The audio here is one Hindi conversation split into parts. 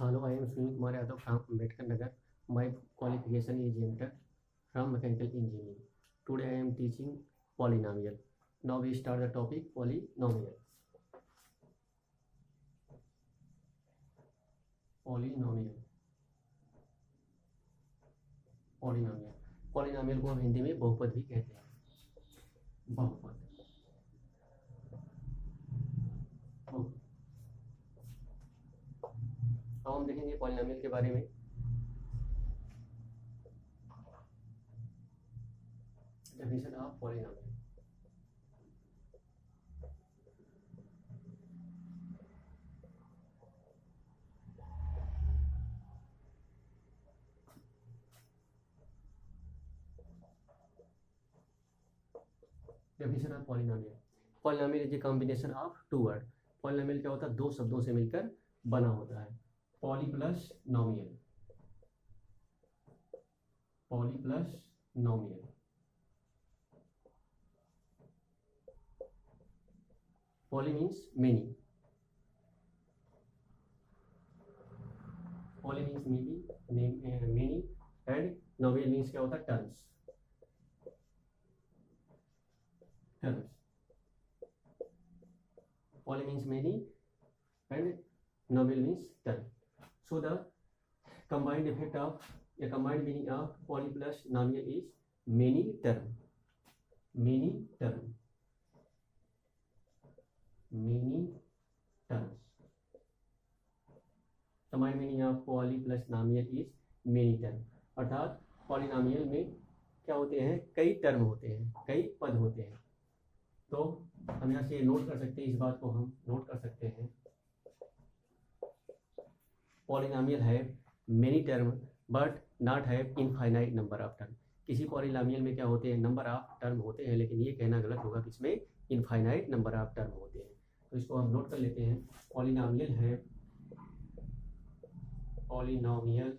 Hello, I am Sunil Kumar Yadav from Ambedkar Nagar. My qualification is MTech from Mechanical Engineering. Today I am teaching polynomial. Now we start the topic polynomial. Polynomial. Polynomial. Polynomial को हम हिंदी में बहुपद भी कहते हैं. बहुपद. अब हम देखेंगे पॉलिनोमियल के बारे में. Definition of polynomial. Definition of polynomial. Polynomial is a combination of two word. Polynomial क्या होता है? दो शब्दों से मिलकर बना होता है. Poly plus नोमियल. Poly plus नोमियल. Poly means many. Poly means many and नोमियल means क्या होता है? Terms. Terms. Poly means many and nominal means term. So the combined effect of a combined meaning of poly plus nominal is many term. Many term. Many terms. Combined meaning of poly plus nominal is many term. अर्थात पॉलिनोमियल में क्या होते हैं? कई टर्म होते हैं, कई पद होते हैं. तो हम यहाँ से नोट कर सकते हैं, इस बात को हम नोट कर सकते हैं. पॉलिनोमियल है many term but not have infinite number of term. किसी पॉलिनोमियल में क्या होते हैं? नंबर ऑफ टर्म होते हैं, लेकिन ये कहना गलत होगा कि इसमें इनफाइनाइट नंबर ऑफ टर्म होते हैं. तो इसको हम नोट कर लेते हैं. पॉलिनोमियल है पॉलिनोमियल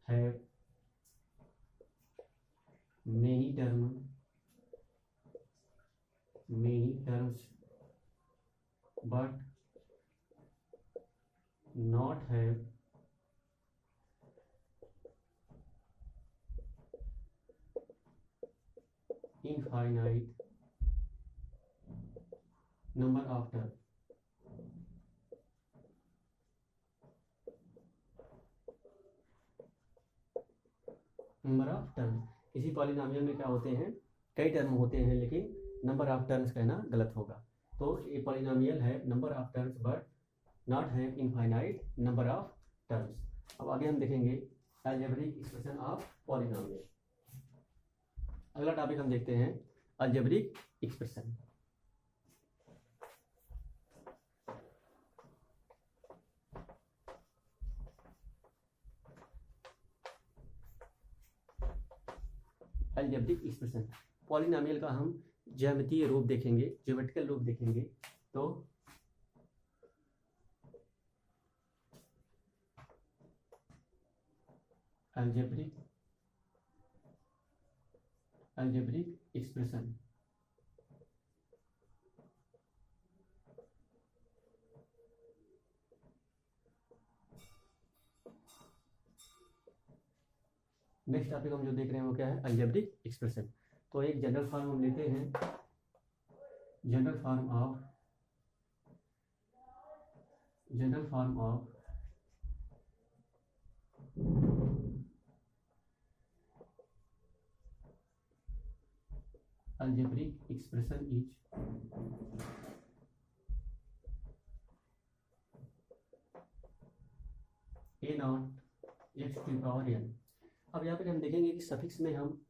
है many term. Many terms but not have infinite number of terms. Number of term. किसी पॉलिनोमियल में क्या होते हैं? कई टर्म होते हैं, लेकिन नंबर ऑफ टर्म्स कहना गलत होगा. तो ये पॉलिनोमियल है number of terms but not have infinite number of terms. अब आगे हम देखेंगे अलजेब्रिक एक्सप्रेशन ऑफ पॉलिनोमियल. अगला टॉपिक हम देखते हैं algebraic expression. Algebraic expression. Polynomial का हम ज्यामितीय रूप देखेंगे, ज्योमेट्रिकल रूप देखेंगे. तो अलजेब्रिक एक्सप्रेशन. नेक्स्ट टॉपिक हम जो देख रहे हैं वो क्या है? Algebraic expression. तो एक जनरल फॉर्म हम लेते हैं. General form of algebraic expression is a nought x to power n. अब यहाँ पे हम देखेंगे कि सफिक्स में हम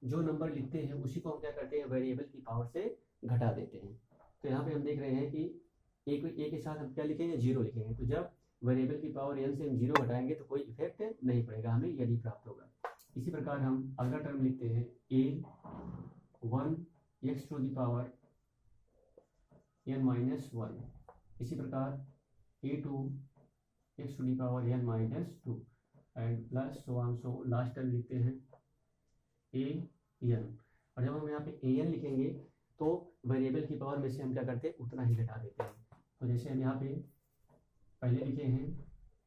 जो नंबर लिखते हैं उसी को हम क्या करते हैं? वेरिएबल की पावर से घटा देते हैं. तो यहाँ पे हम देख रहे हैं कि ए के साथ हम क्या लिखेंगे? 0 लिखेंगे. तो जब वेरिएबल की पावर n से हम 0 घटाएंगे तो कोई इफेक्ट नहीं पड़ेगा, हमें यही प्राप्त होगा. इसी प्रकार हम अगला टर्म लिखते हैं a1 x to the power n-1. इसी प्रकार a2 x to the power n-2 and plus so last term लिखते हैं an. और जब हम यहाँ पे an लिखेंगे तो वेरिएबल की पावर में से हम क्या करते हैं? उतना ही घटा देते हैं. तो जैसे हम यहाँ पे पहले लिखे हैं,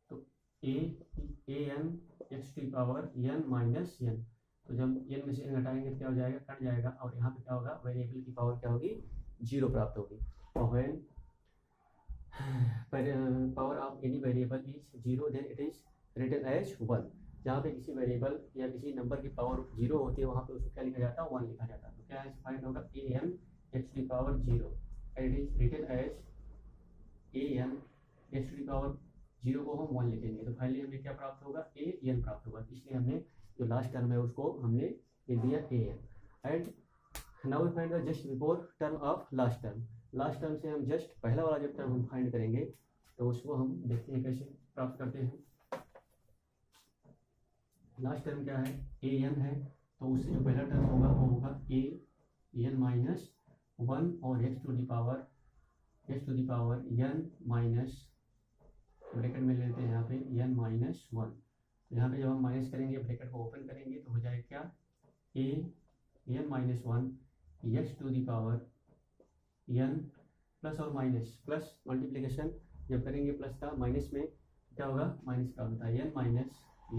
तो an x to power n minus n, तो जब n में से n घटाएंगे तो क्या हो जाएगा, कट जाएगा, और यहाँ पे क्या होगा, वेरिएबल की पावर क्या होगी, 0 प्राप्त होगी। और when power of any variable is 0 then it is written as 1। जहाँ पे किसी वेरिएबल या किसी नंबर की पावर 0 होती है वहाँ पे उसको क्या लिखा जाता है, 1 लिखा जाता है। तो क्या है, फाइंड होगा an x to power 0 and it is written as an x to power 0 को हम 1 लिखेंगे, तो फाइनली हमें क्या प्राप्त होगा, an प्राप्त होगा। इसलिए हमने जो लास्ट टर्म है उसको हमने लिख दिया an। And now we find the just before term of last term. Last term से हम जस्ट पहला वाला जब टर्म हम फाइंड करेंगे तो उसको हम देखते हैं कैसे प्राप्त करते हैं। लास्ट टर्म क्या है, an है, तो उससे जो पहला टर्म होगा वो होगा an माइनस 1 और x to the power n minus, bracket में लेते हैं यहाँ पे n माइनस 1। तो यहाँ पे जब हम माइनस करेंगे, ब्रैकेट को ओपन करेंगे तो हो जाएगा क्या, an minus 1 x to the power n plus और माइनस, प्लस मल्टीप्लिकेशन जब करेंगे प्लस का, माइनस में क्या होगा, माइनस का होता है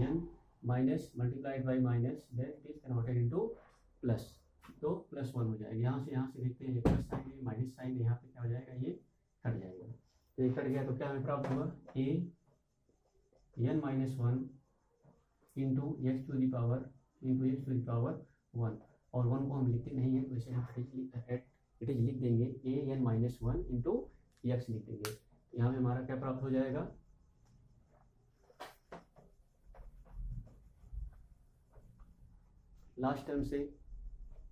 n minus multiplied by minus, then it is converted into plus, तो प्लस 1 हो जाएगा। यहाँ से देखते हैं प्लस साइन है, माइनस साइन है, यहाँ पे क्या हो जाएगा, ये कट जाएगा। तो ये कट गया तो क्या हमें प्राप्त होगा, an minus 1 into x to the power 1, और 1 को हम लिखते नहीं है तो इसे हम इट इज लिख देंगे an माइनस 1 इंटू एक्स लिख देंगे। तो यहाँ पे हमारा क्या प्राप्त हो जाएगा, लास्ट टर्म से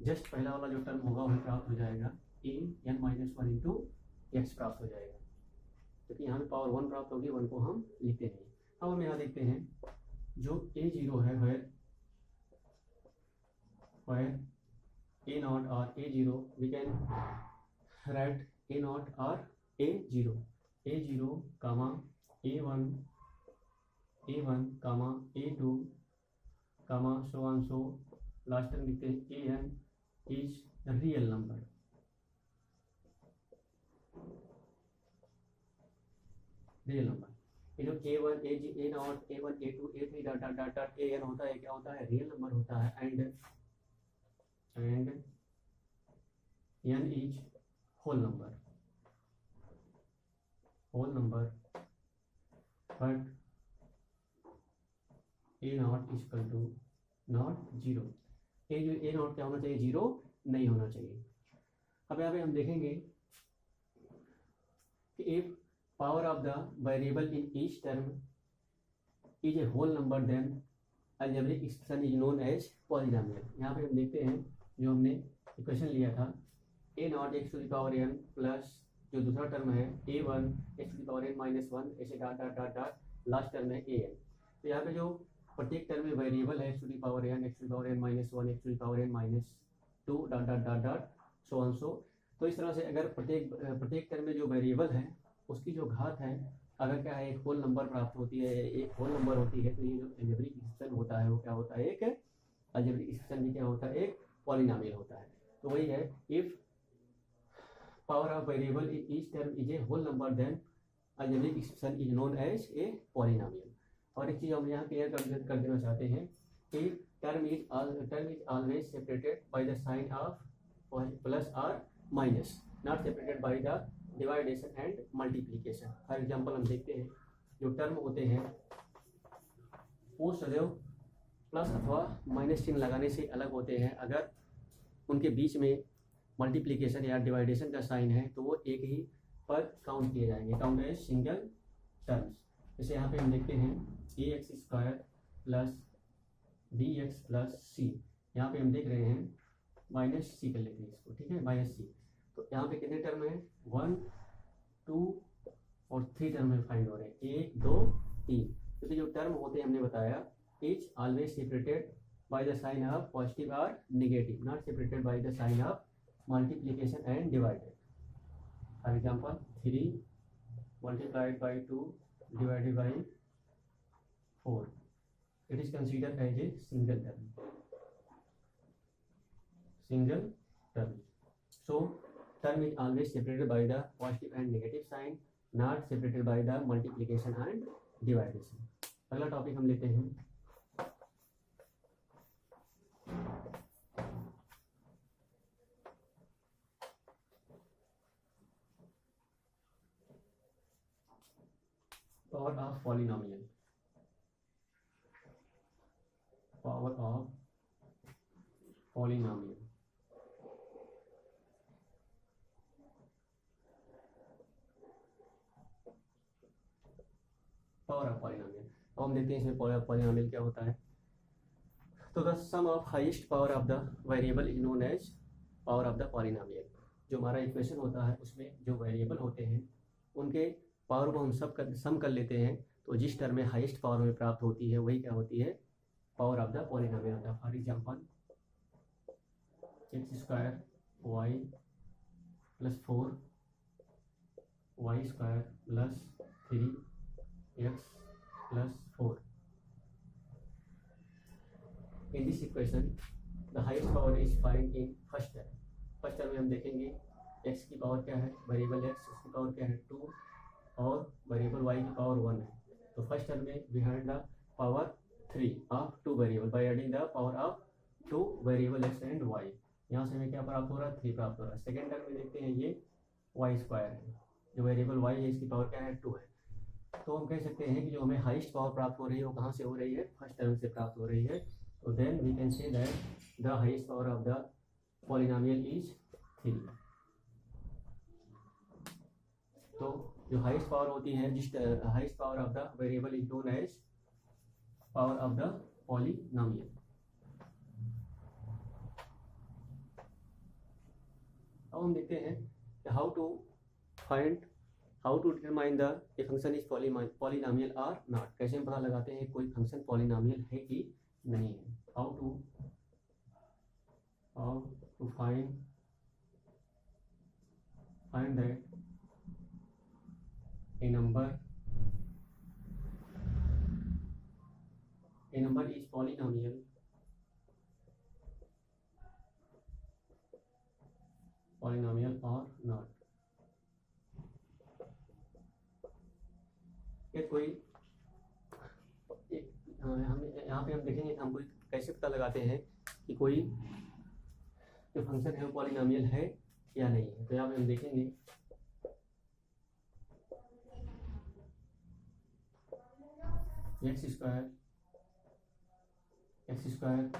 जस्ट पहला वाला जो टर्म होगा वह प्राप्त हो जाएगा, an माइनस 1 इंटू एक्स प्राप्त हो जाएगा, क्योंकि यहाँ पे पावर 1 प्राप्त होगी, 1 को हम लिखते नहीं। अब हम यहाँ देखते हैं जो a0 है, where a नॉट और a0 we can write a nought और a0 comma a1 comma a2 comma so on, so last term लिखते हैं an इज रियल नंबर। ये जो a1 a not a1 a2 a3 dot dot dot dot an होता है, क्या होता है, रियल नंबर होता है, and n is whole number, but a nought is equal to not 0। a nought क्या होना चाहिए, 0 नहीं होना चाहिए। अब यहाँ पे हम देखेंगे कि if power of the variable in each term is a whole number, then algebraic expression is known as polynomial। यहाँ पे हम देखते हैं जो हमने इक्वेशन लिया था, a nought x to the power n plus जो दूसरा टर्म है a1 x to the power n minus 1, ऐसे dot dot dot dot last term है an। तो यहाँ पे जो प्रत्येक टर्म में वेरिएबल है x to the power n, x to the power n minus 1, x to the power n minus 2 dot dot dot dot so on so. तो इस तरह से अगर प्रत्येक टर्म में जो वेरिएबल है उसकी जो घात है, अगर क्या है, एक होल नंबर प्राप्त होती है, एक होल नंबर होती है, तो ये जो अलजेब्रिक एक्सप्रेशन होता है वो क्या होता है, एक अलजेब्रिक एक्सप्रेशन भी क्या होता है, एक पॉलिनोमियल होता है। तो वही है, if power of variable in each term is a whole number, then algebraic expression is known as a polynomial. और एक चीज़ हम यहाँ क्लियर कर देना चाहते हैं कि term is always separated by the sign of plus और minus, not separated by the division and multiplication. For example हम देखते हैं जो टर्म होते हैं वो सदैव प्लस अथवा माइनस चिन्ह लगाने से अलग होते हैं। अगर उनके बीच में मल्टीप्लिकेशन या डिवाइडेशन का साइन है तो वो एक ही पर काउंट किए जाएंगे, काउंट एज सिंगल टर्म्स। जैसे यहाँ पे हम देखते हैं ax square plus bx plus c, यहाँ पे हम देख रहे हैं माइनस c कर लेते हैं इसको, ठीक है, माइनस c। तो यहाँ पे कितने टर्म है, 1 2 और 3 टर्म में फाइंड हो रहे हैं, 1 2 3। क्योंकि जो टर्म होते हैं हमने बताया is always separated by the sign of positive और negative, not separated by the sign of multiplication and divided. For example 3 multiplied by 2 divided by 4, it is considered as a single term. So term is always separated by the positive and negative sign, not separated by the multiplication and division. अगला टॉपिक हम लेते हैं power of polynomial. Power of polynomial. Power of polynomial. अब हम देखते हैं इसमें पावर ऑफ पॉलिनोमियल क्या होता है। तो the sum of highest power of the variable is known as power of the polynomial. जो हमारा इक्वेशन होता है उसमें जो वेरिएबल होते हैं उनके पावर को हम सम कर लेते हैं, तो जिस टर्म में हाईएस्ट पावर में प्राप्त होती है वही क्या होती है, पावर ऑफ द पॉलिनोमियल होता है। For example x square y plus 4 y square plus 3 x plus 4। In this equation the highest power is find in first term. First term में हम देखेंगे एक्स की पावर क्या है, वेरिएबल एक्स, उसकी पावर क्या है 2 और वेरिएबल वाई की पावर 1 है। तो फर्स्ट टर्म में we had the power 3 of 2 variable by adding the power of 2 variable x and y. यहाँ से हमें क्या प्राप्त हो रहा है, 3 प्राप्त हो रहा है। सेकेंड टर्म में देखते हैं ये वाई स्क्वायर है, जो वेरिएबल वाई है इसकी पावर क्या है 2 है। तो हम कह सकते हैं कि जो हमें हाईएस्ट पावर प्राप्त हो रही है वो कहाँ से हो रही है, फर्स्ट टर्म से प्राप्त हो रही है। तो then we can say that the highest power of the polynomial is 3। तो जो हाईएस्ट पावर होती है, जिस highest power of the variable is known as power of the polynomial. अब हम देखते हैं how to determine the a function is polynomial और नॉट। कैसे हम पता लगाते हैं कोई फंक्शन पॉलिनोमियल है कि नहीं है। How to find that a number is polynomial or not। ये कोई हम यहाँ पे हम देखेंगे हम कोई कैसे पता लगाते हैं कि कोई जो फंक्शन है वो पॉलिनोमियल है या नहीं है। तो यहाँ पे हम देखेंगे x square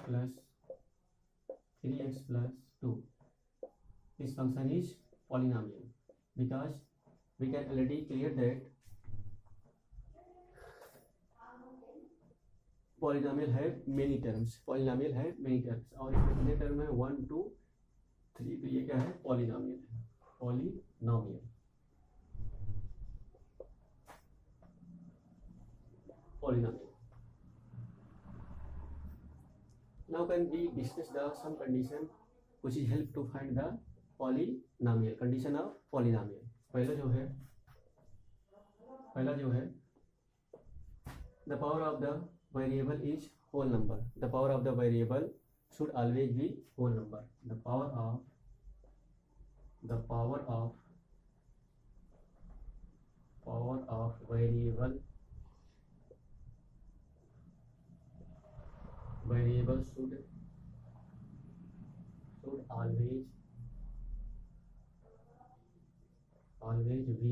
plus 3x plus 2 this function is polynomial because we can already clear that polynomial है many terms। और इसमें कितने टर्म है 1 2 3। तो ये क्या है, पॉलिनोमियल है, polynomial. Now can we discuss the some condition which is help to find the polynomial, condition of polynomial। पहला जो है the power of the variable is whole number। the power of the variable should always be whole number। the power of variable should always be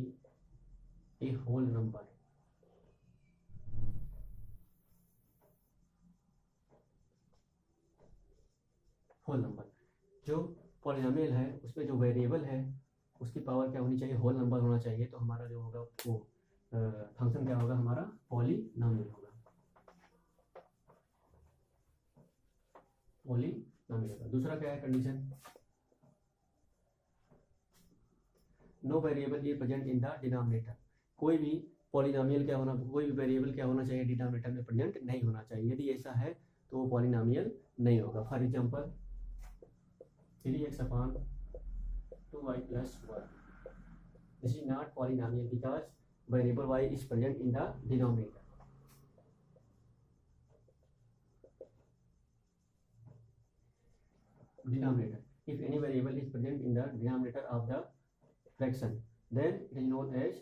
a whole number। जो पॉलिनोमियल है उसमें जो वेरिएबल है उसकी पावर क्या होनी चाहिए, होल नंबर होना चाहिए। तो हमारा जो होगा वो फंक्शन क्या होगा, हमारा पॉलिनोमियल होगा। दूसरा क्या है condition, no variable is present in the denominator. कोई भी पॉलिनोमियल क्या होना, कोई भी वेरिएबल क्या होना चाहिए, डिनोमिनेटर में प्रेजेंट नहीं होना चाहिए। यदि ऐसा है तो वो पॉलिनोमियल नहीं होगा। For example 3x upon 2y plus 1 this is not polynomial because variable y is present in the denominator। if any variable is present in the denominator of the fraction then it is known as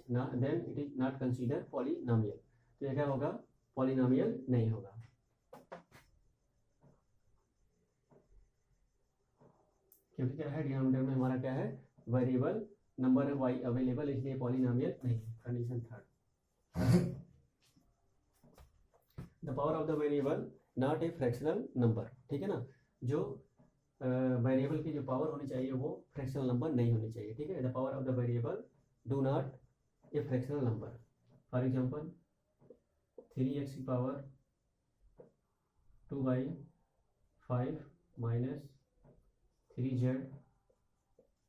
then it is not considered polynomial। तो ये क्या होगा, पॉलिनोमियल नहीं होगा। क्योंकि क्या है, डिनोमिनेटर में हमारा क्या है, वेरिएबल नंबर वाई अवेलेबल, इसलिए पॉलिनोमियल नहीं। Condition third, the power of the variable not a fractional number. ठीक है ना, जो वेरिएबल की जो पावर होनी चाहिए वो फ्रैक्शनल नंबर नहीं होनी चाहिए। ठीक है, the power of the variable do not a fractional number. For example 3x की पावर 2/5 माइनस 3z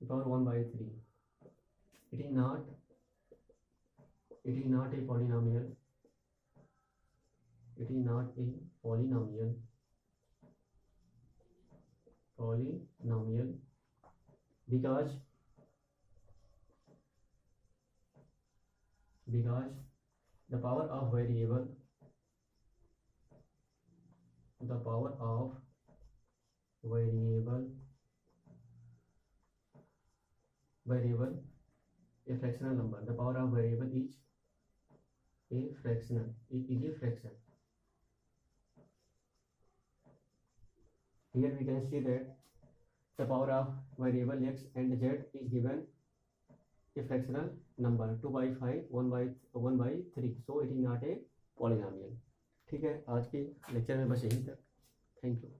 की power 1/3। it is not a polynomial, it is not a polynomial because the power of variable a fractional number, the power of variable is a fraction। Here we can see that the power of variable x and z is given a fractional number 2/5 1/3, so it is not a polynomial। ठीक है, आज के लेक्चर में बस यहीं तक। Thank you.